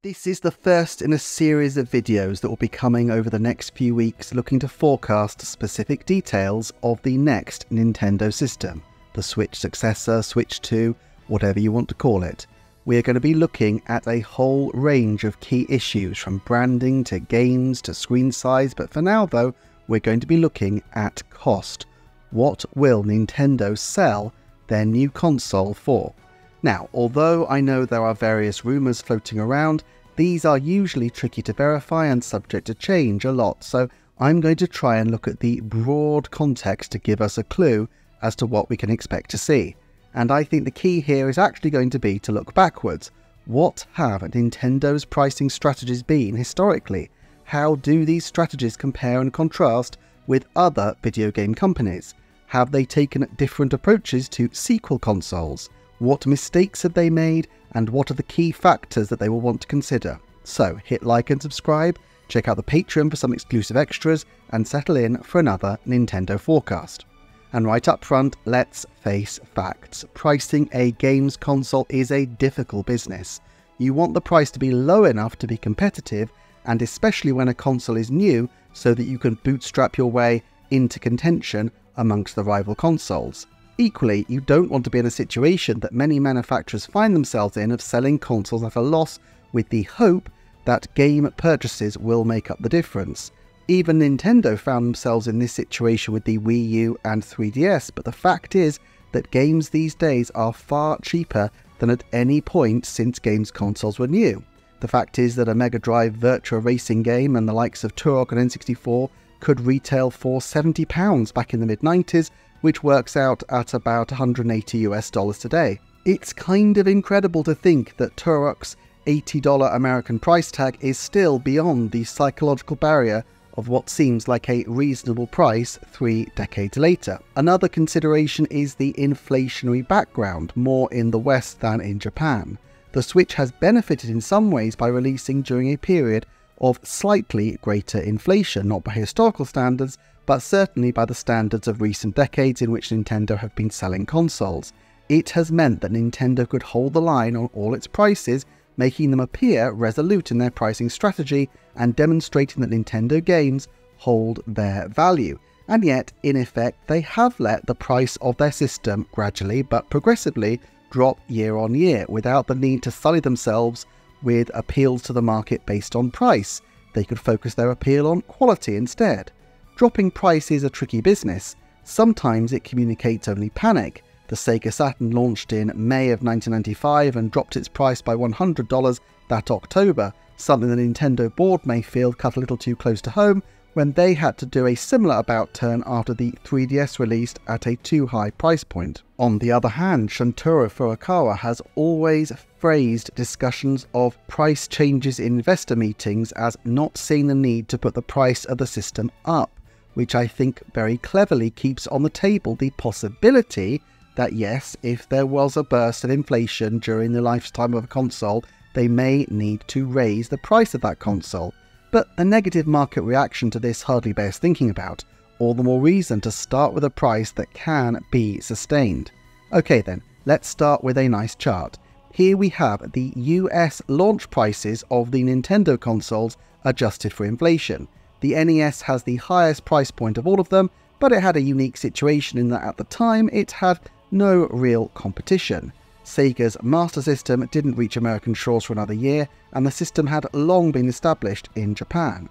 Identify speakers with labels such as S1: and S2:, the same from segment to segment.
S1: This is the first in a series of videos that will be coming over the next few weeks looking to forecast specific details of the next Nintendo system, the Switch successor, Switch 2, whatever you want to call it. We are going to be looking at a whole range of key issues from branding to games to screen size, but for now though, we're going to be looking at cost. What will Nintendo sell their new console for? Now, although I know there are various rumours floating around, these are usually tricky to verify and subject to change a lot, so I'm going to try and look at the broad context to give us a clue as to what we can expect to see. And I think the key here is actually going to be to look backwards. What have Nintendo's pricing strategies been historically? How do these strategies compare and contrast with other video game companies? Have they taken different approaches to sequel consoles? What mistakes have they made, and what are the key factors that they will want to consider? So hit like and subscribe, check out the Patreon for some exclusive extras, and settle in for another Nintendo forecast. And right up front, let's face facts. Pricing a games console is a difficult business. You want the price to be low enough to be competitive, and especially when a console is new, so that you can bootstrap your way into contention amongst the rival consoles. Equally, you don't want to be in a situation that many manufacturers find themselves in of selling consoles at a loss with the hope that game purchases will make up the difference. Even Nintendo found themselves in this situation with the Wii U and 3DS, but the fact is that games these days are far cheaper than at any point since games consoles were new. The fact is that a Mega Drive Virtua Racing game and the likes of Turok and N64 could retail for £70 back in the mid-90s, which works out at about $180 today. It's kind of incredible to think that Turok's $80 American price tag is still beyond the psychological barrier of what seems like a reasonable price 3 decades later. Another consideration is the inflationary background, more in the West than in Japan. The Switch has benefited in some ways by releasing during a period of slightly greater inflation, not by historical standards, but certainly by the standards of recent decades in which Nintendo have been selling consoles. It has meant that Nintendo could hold the line on all its prices, making them appear resolute in their pricing strategy and demonstrating that Nintendo games hold their value. And yet, in effect, they have let the price of their system gradually but progressively drop year on year without the need to sully themselves with appeals to the market based on price. They could focus their appeal on quality instead. Dropping price is a tricky business. Sometimes it communicates only panic. The Sega Saturn launched in May of 1995 and dropped its price by $100 that October, something the Nintendo board may feel cut a little too close to home when they had to do a similar about turn after the 3DS released at a too high price point. On the other hand, Shuntaro Furukawa has always phrased discussions of price changes in investor meetings as not seeing the need to put the price of the system up, which I think very cleverly keeps on the table the possibility that yes, if there was a burst of inflation during the lifetime of a console, they may need to raise the price of that console. But the negative market reaction to this hardly bears thinking about. All the more reason to start with a price that can be sustained. Okay then, let's start with a nice chart. Here we have the US launch prices of the Nintendo consoles adjusted for inflation. The NES has the highest price point of all of them, but it had a unique situation in that at the time it had no real competition. Sega's Master System didn't reach American shores for another year, and the system had long been established in Japan.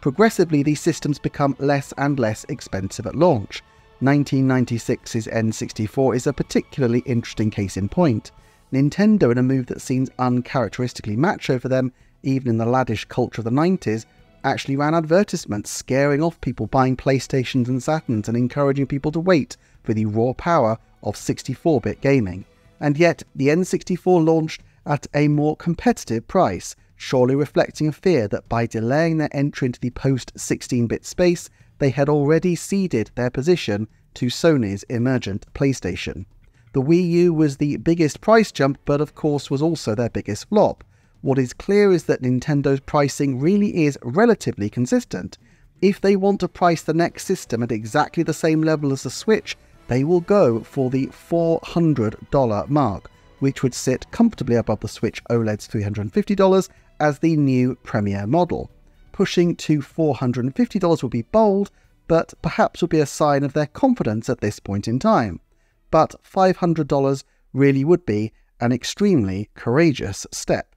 S1: Progressively, these systems become less and less expensive at launch. 1996's N64 is a particularly interesting case in point. Nintendo, in a move that seems uncharacteristically macho for them, even in the laddish culture of the 90s, actually ran advertisements scaring off people buying PlayStations and Saturns and encouraging people to wait for the raw power of 64-bit gaming. And yet, the N64 launched at a more competitive price, surely reflecting a fear that by delaying their entry into the post-16-bit space, they had already ceded their position to Sony's emergent PlayStation. The Wii U was the biggest price jump, but of course was also their biggest flop. What is clear is that Nintendo's pricing really is relatively consistent. If they want to price the next system at exactly the same level as the Switch, they will go for the $400 mark, which would sit comfortably above the Switch OLED's $350 as the new premier model. Pushing to $450 would be bold, but perhaps would be a sign of their confidence at this point in time. But $500 really would be an extremely courageous step.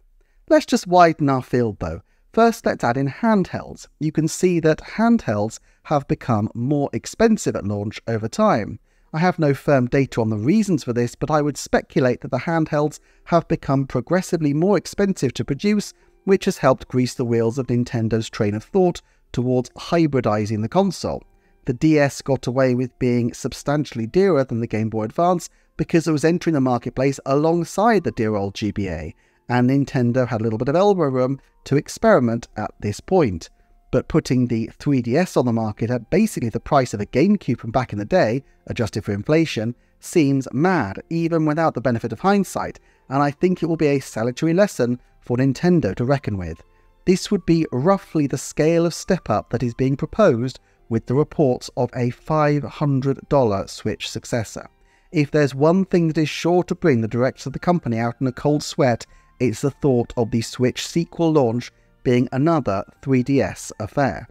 S1: Let's just widen our field though. First, let's add in handhelds. You can see that handhelds have become more expensive at launch over time. I have no firm data on the reasons for this, but I would speculate that the handhelds have become progressively more expensive to produce, which has helped grease the wheels of Nintendo's train of thought towards hybridizing the console. The DS got away with being substantially dearer than the Game Boy Advance because it was entering the marketplace alongside the dear old GBA, and Nintendo had a little bit of elbow room to experiment at this point. But putting the 3DS on the market at basically the price of a GameCube from back in the day, adjusted for inflation, seems mad, even without the benefit of hindsight, and I think it will be a salutary lesson for Nintendo to reckon with. This would be roughly the scale of step-up that is being proposed with the reports of a $500 Switch successor. If there's one thing that is sure to bring the directors of the company out in a cold sweat, it's the thought of the Switch sequel launch being another 3DS affair.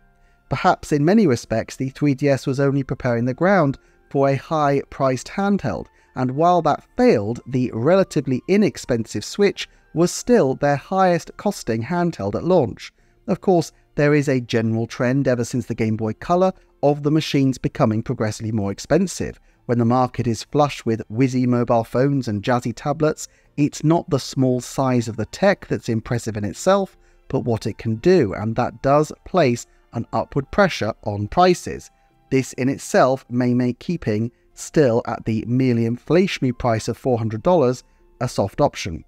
S1: Perhaps in many respects the 3DS was only preparing the ground for a high-priced handheld, and while that failed, the relatively inexpensive Switch was still their highest costing handheld at launch. Of course, there is a general trend ever since the Game Boy Color of the machines becoming progressively more expensive. When the market is flush with whizzy mobile phones and jazzy tablets, it's not the small size of the tech that's impressive in itself, but what it can do, and that does place an upward pressure on prices. This in itself may make keeping still at the merely inflationary price of $400 a soft option.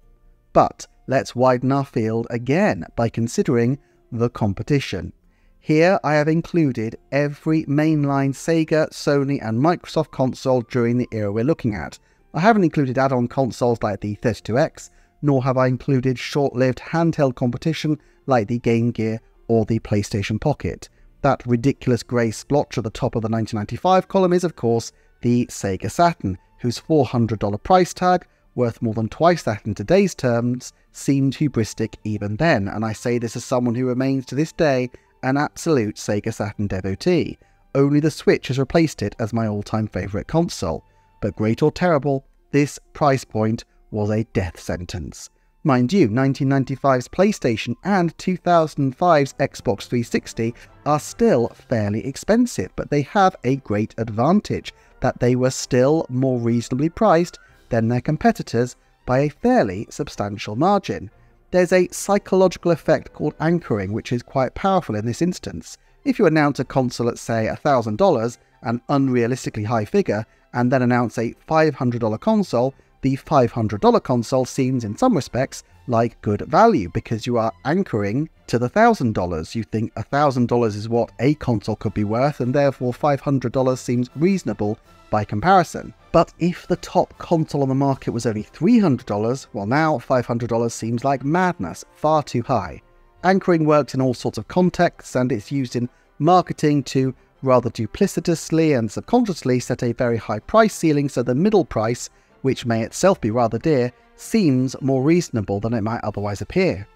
S1: But let's widen our field again by considering the competition. Here I have included every mainline Sega, Sony and Microsoft console during the era we're looking at. I haven't included add-on consoles like the 32X, nor have I included short-lived handheld competition like the Game Gear or the PlayStation Pocket. That ridiculous grey splotch at the top of the 1995 column is, of course, the Sega Saturn, whose $400 price tag, worth more than twice that in today's terms, seemed hubristic even then, and I say this as someone who remains to this day an absolute Sega Saturn devotee. Only the Switch has replaced it as my all-time favourite console. But great or terrible, this price point was a death sentence. Mind you, 1995's PlayStation and 2005's Xbox 360 are still fairly expensive, but they have a great advantage, that they were still more reasonably priced than their competitors by a fairly substantial margin. There's a psychological effect called anchoring, which is quite powerful in this instance. If you announce a console at, say, $1,000, an unrealistically high figure, and then announce a $500 console, the $500 console seems in some respects like good value because you are anchoring to the $1,000. You think $1,000 is what a console could be worth, and therefore $500 seems reasonable by comparison. But if the top console on the market was only $300, well now $500 seems like madness, far too high. Anchoring works in all sorts of contexts, and it's used in marketing to rather duplicitously and subconsciously set a very high price ceiling, so the middle price, which may itself be rather dear, seems more reasonable than it might otherwise appear.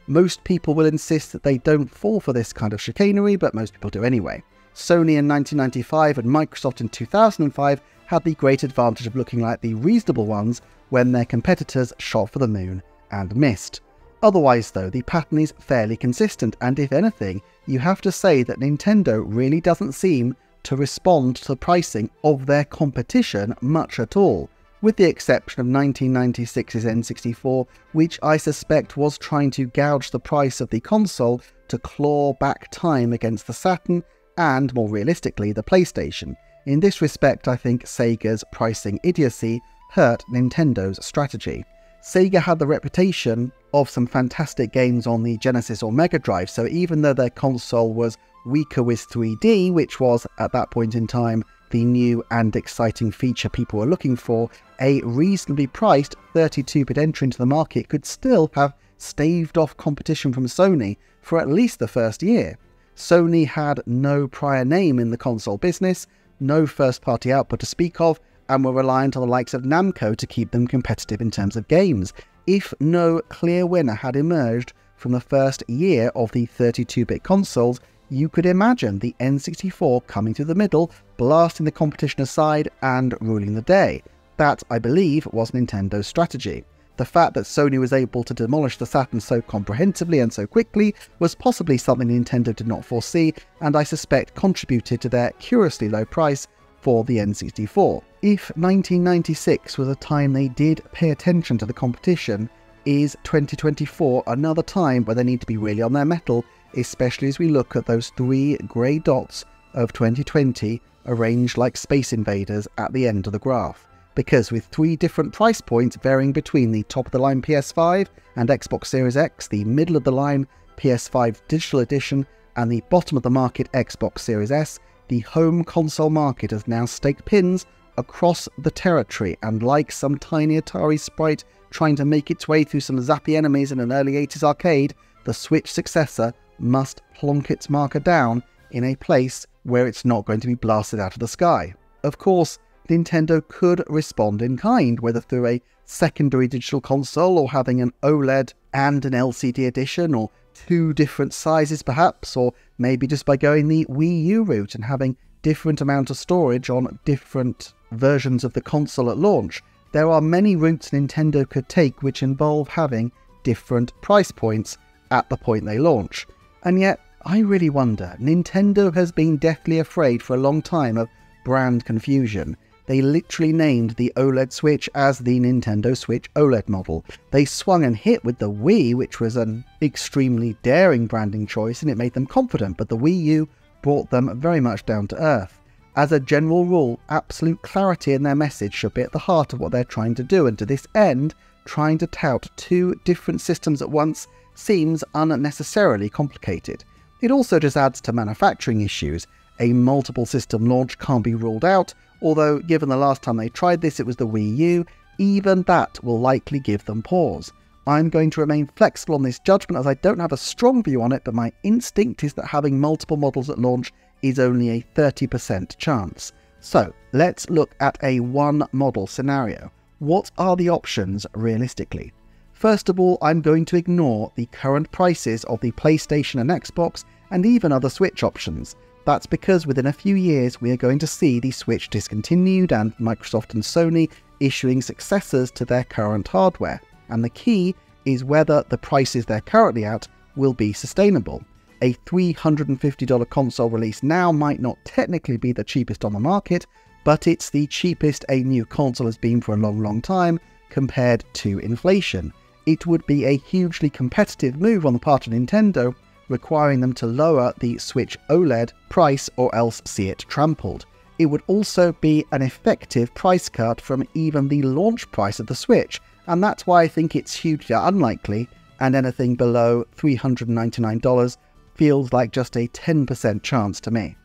S1: Most people will insist that they don't fall for this kind of chicanery, but most people do anyway. Sony in 1995 and Microsoft in 2005 had the great advantage of looking like the reasonable ones when their competitors shot for the moon and missed. Otherwise though, the pattern is fairly consistent, and if anything, you have to say that Nintendo really doesn't seem to respond to the pricing of their competition much at all, with the exception of 1996's N64, which I suspect was trying to gouge the price of the console to claw back time against the Saturn and, more realistically, the PlayStation. In this respect, I think Sega's pricing idiocy hurt Nintendo's strategy. Sega had the reputation of some fantastic games on the Genesis or Mega Drive, so even though their console was weaker with 3D, which was, at that point in time, the new and exciting feature people were looking for, a reasonably priced 32-bit entry into the market could still have staved off competition from Sony for at least the first year. Sony had no prior name in the console business, no first-party output to speak of, and were reliant on the likes of Namco to keep them competitive in terms of games. If no clear winner had emerged from the first year of the 32-bit consoles, you could imagine the N64 coming through the middle, blasting the competition aside and ruling the day. That, I believe, was Nintendo's strategy. The fact that Sony was able to demolish the Saturn so comprehensively and so quickly was possibly something Nintendo did not foresee, and I suspect contributed to their curiously low price for the N64. If 1996 was a time they did pay attention to the competition, is 2024 another time where they need to be really on their mettle, especially as we look at those 3 grey dots of 2020 arranged like Space Invaders at the end of the graph? Because with 3 different price points varying between the top-of-the-line PS5 and Xbox Series X, the middle-of-the-line PS5 Digital Edition, and the bottom-of-the-market Xbox Series S, the home console market has now staked pins across the territory, and like some tiny Atari sprite trying to make its way through some zappy enemies in an early 80s arcade, the Switch successor must plonk its marker down in a place where it's not going to be blasted out of the sky. Of course, Nintendo could respond in kind, whether through a secondary digital console or having an OLED and an LCD edition, or 2 different sizes perhaps, or maybe just by going the Wii U route and having different amount of storage on different versions of the console at launch. There are many routes Nintendo could take which involve having different price points at the point they launch. And yet, I really wonder, Nintendo has been deathly afraid for a long time of brand confusion. They literally named the OLED Switch as the Nintendo Switch OLED model. They swung and hit with the Wii, which was an extremely daring branding choice, and it made them confident, but the Wii U brought them very much down to earth. As a general rule, absolute clarity in their message should be at the heart of what they're trying to do, and to this end, trying to tout 2 different systems at once seems unnecessarily complicated. It also just adds to manufacturing issues. A multiple system launch can't be ruled out, although given the last time they tried this it was the Wii U, even that will likely give them pause. I'm going to remain flexible on this judgment as I don't have a strong view on it, but my instinct is that having multiple models at launch is only a 30% chance. So let's look at a 1 model scenario. What are the options realistically? First of all, I'm going to ignore the current prices of the PlayStation and Xbox and even other Switch options. That's because within a few years we are going to see the Switch discontinued and Microsoft and Sony issuing successors to their current hardware, and the key is whether the prices they're currently at will be sustainable. A $350 console release now might not technically be the cheapest on the market, but it's the cheapest a new console has been for a long time compared to inflation. It would be a hugely competitive move on the part of Nintendo, requiring them to lower the Switch OLED price or else see it trampled. It would also be an effective price cut from even the launch price of the Switch, and that's why I think it's hugely unlikely, and anything below $399 feels like just a 10% chance to me.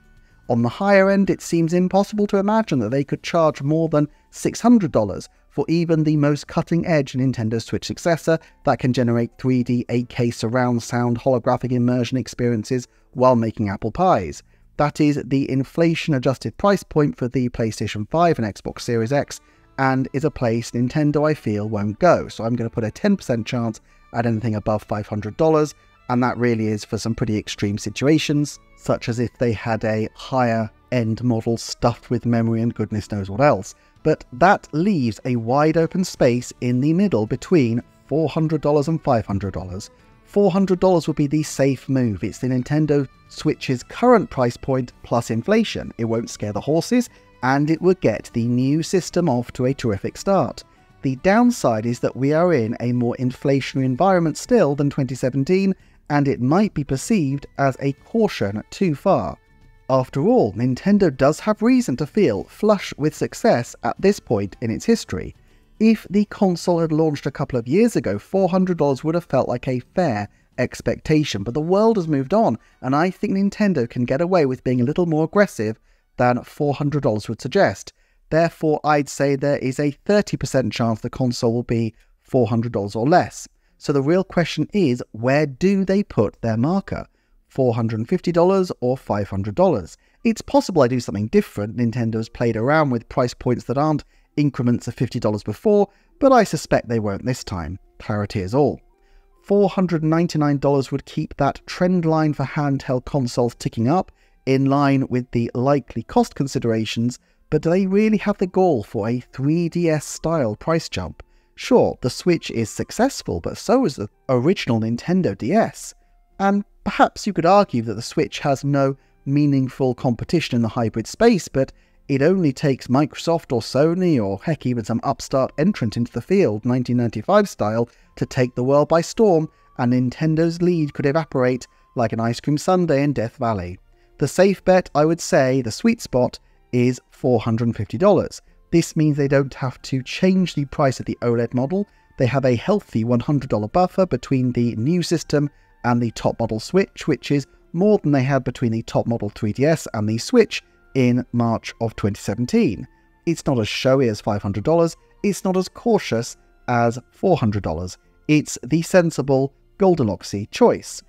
S1: On the higher end, it seems impossible to imagine that they could charge more than $600 for even the most cutting-edge Nintendo Switch successor that can generate 3D 8K surround sound holographic immersion experiences while making apple pies. That is the inflation-adjusted price point for the PlayStation 5 and Xbox Series X, and is a place Nintendo I feel won't go, so I'm going to put a 10% chance at anything above $500, and that really is for some pretty extreme situations, such as if they had a higher-end model stuffed with memory and goodness knows what else. But that leaves a wide open space in the middle between $400 and $500. $400 would be the safe move. It's the Nintendo Switch's current price point plus inflation. It won't scare the horses, and it would get the new system off to a terrific start. The downside is that we are in a more inflationary environment still than 2017, and it might be perceived as a caution too far. After all, Nintendo does have reason to feel flush with success at this point in its history. If the console had launched a couple of years ago, $400 would have felt like a fair expectation, but the world has moved on, and I think Nintendo can get away with being a little more aggressive than $400 would suggest. Therefore, I'd say there is a 30% chance the console will be $400 or less. So the real question is, where do they put their marker? $450 or $500? It's possible I do something different. Nintendo has played around with price points that aren't increments of $50 before, but I suspect they won't this time. Clarity is all. $499 would keep that trend line for handheld consoles ticking up, in line with the likely cost considerations, but do they really have the gall for a 3DS-style price jump? Sure, the Switch is successful, but so is the original Nintendo DS. And perhaps you could argue that the Switch has no meaningful competition in the hybrid space, but it only takes Microsoft or Sony, or heck, even some upstart entrant into the field, 1995 style, to take the world by storm, and Nintendo's lead could evaporate like an ice cream sundae in Death Valley. The safe bet, I would say, the sweet spot, is $450. This means they don't have to change the price of the OLED model. They have a healthy $100 buffer between the new system and the top model Switch, which is more than they had between the top model 3DS and the Switch in March of 2017. It's not as showy as $500, it's not as cautious as $400. It's the sensible Goldilocks-y choice.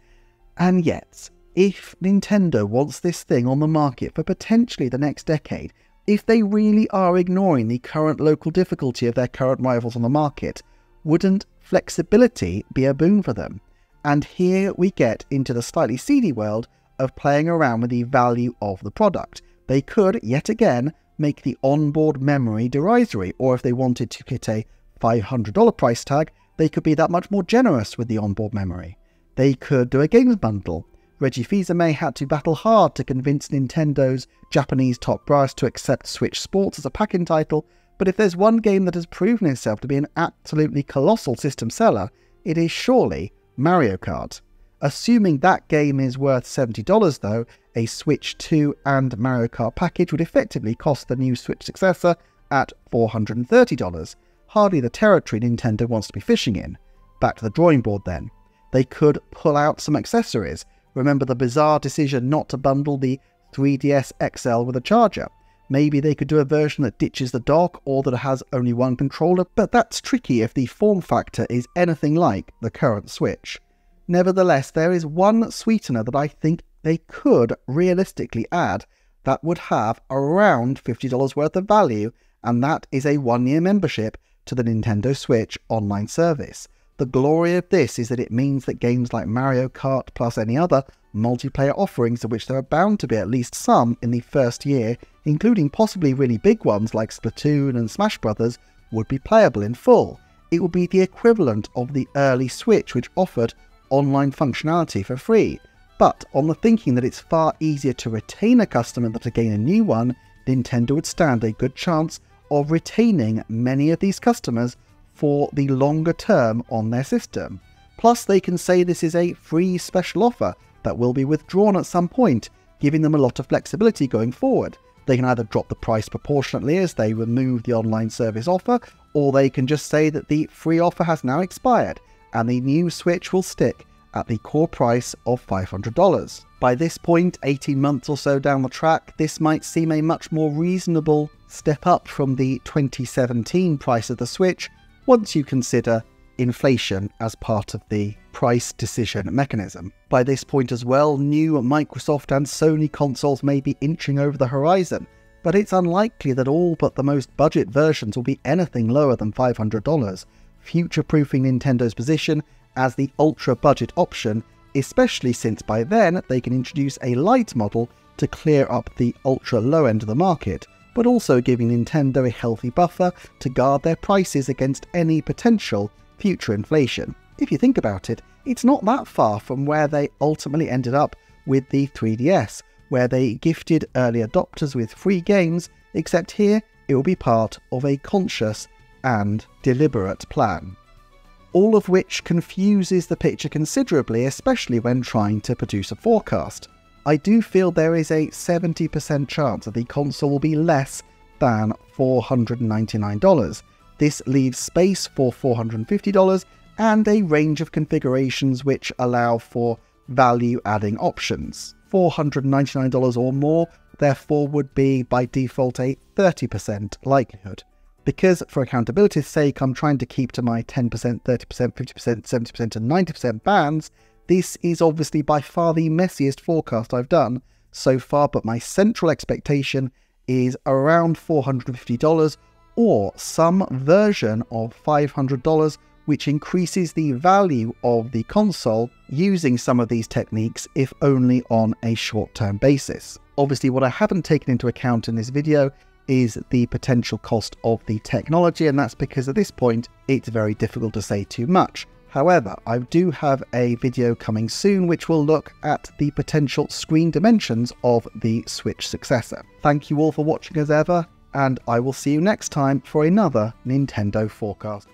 S1: And yet, if Nintendo wants this thing on the market for potentially the next decade, if they really are ignoring the current local difficulty of their current rivals on the market, wouldn't flexibility be a boon for them? And here we get into the slightly seedy world of playing around with the value of the product. They could, yet again, make the onboard memory derisory, or if they wanted to hit a $500 price tag, they could be that much more generous with the onboard memory. They could do a games bundle. Reggie Fils-Aimé had to battle hard to convince Nintendo's Japanese top brass to accept Switch Sports as a pack-in title, but if there's one game that has proven itself to be an absolutely colossal system seller, it is surely Mario Kart. Assuming that game is worth $70 though, a Switch 2 and Mario Kart package would effectively cost the new Switch successor at $430. Hardly the territory Nintendo wants to be fishing in. Back to the drawing board then. They could pull out some accessories. Remember the bizarre decision not to bundle the 3DS XL with a charger. Maybe they could do a version that ditches the dock or that has only one controller, but that's tricky if the form factor is anything like the current Switch. Nevertheless, there is one sweetener that I think they could realistically add that would have around $50 worth of value, and that is a one-year membership to the Nintendo Switch online service. The glory of this is that it means that games like Mario Kart plus any other multiplayer offerings, of which there are bound to be at least some in the first year, including possibly really big ones like Splatoon and Smash Brothers, would be playable in full. It would be the equivalent of the early Switch, which offered online functionality for free. But on the thinking that it's far easier to retain a customer than to gain a new one, Nintendo would stand a good chance of retaining many of these customers for the longer term on their system. Plus, they can say this is a free special offer that will be withdrawn at some point, giving them a lot of flexibility going forward. They can either drop the price proportionately as they remove the online service offer, or they can just say that the free offer has now expired and the new Switch will stick at the core price of $500. By this point, 18 months or so down the track, this might seem a much more reasonable step up from the 2017 price of the Switch, once you consider inflation as part of the price decision mechanism. By this point as well, new Microsoft and Sony consoles may be inching over the horizon, but it's unlikely that all but the most budget versions will be anything lower than $500, future-proofing Nintendo's position as the ultra-budget option, especially since by then they can introduce a light model to clear up the ultra-low end of the market, but also giving Nintendo a healthy buffer to guard their prices against any potential future inflation. If you think about it, it's not that far from where they ultimately ended up with the 3DS, where they gifted early adopters with free games, except here it will be part of a conscious and deliberate plan. All of which confuses the picture considerably, especially when trying to produce a forecast. I do feel there is a 70% chance that the console will be less than $499. This leaves space for $450 and a range of configurations which allow for value-adding options. $499 or more, therefore, would be by default a 30% likelihood. Because for accountability's sake, I'm trying to keep to my 10%, 30%, 50%, 70% and 90% bands, this is obviously by far the messiest forecast I've done so far, but my central expectation is around $450 or some version of $500 which increases the value of the console using some of these techniques, if only on a short-term basis. Obviously, what I haven't taken into account in this video is the potential cost of the technology, and that's because at this point it's very difficult to say too much. However, I do have a video coming soon which will look at the potential screen dimensions of the Switch successor. Thank you all for watching as ever, and I will see you next time for another Nintendo Forecast.